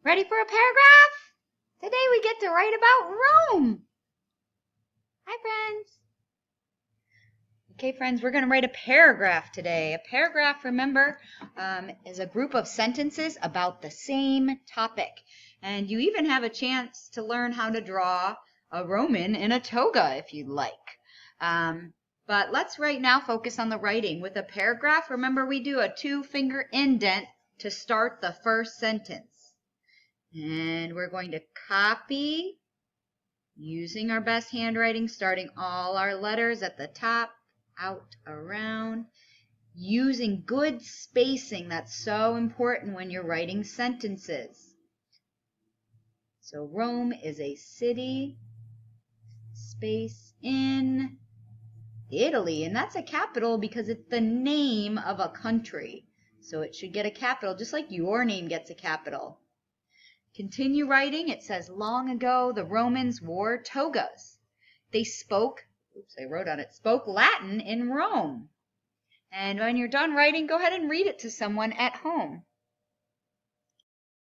Ready for a paragraph? Today we get to write about Rome. Hi, friends. Okay, friends, we're going to write a paragraph today. A paragraph, remember, is a group of sentences about the same topic. And you even have a chance to learn how to draw a Roman in a toga if you'd like. But let's right now focus on the writing. With a paragraph, remember we do a 2-finger indent to start the first sentence. And we're going to copy using our best handwriting, starting all our letters at the top, out, around, using good spacing. That's so important when you're writing sentences. So Rome is a city, space in Italy, and that's a capital because it's the name of a country. So it should get a capital just like your name gets a capital. Continue writing. It says, long ago the Romans wore togas. They spoke Latin in Rome. And when you're done writing, go ahead and read it to someone at home.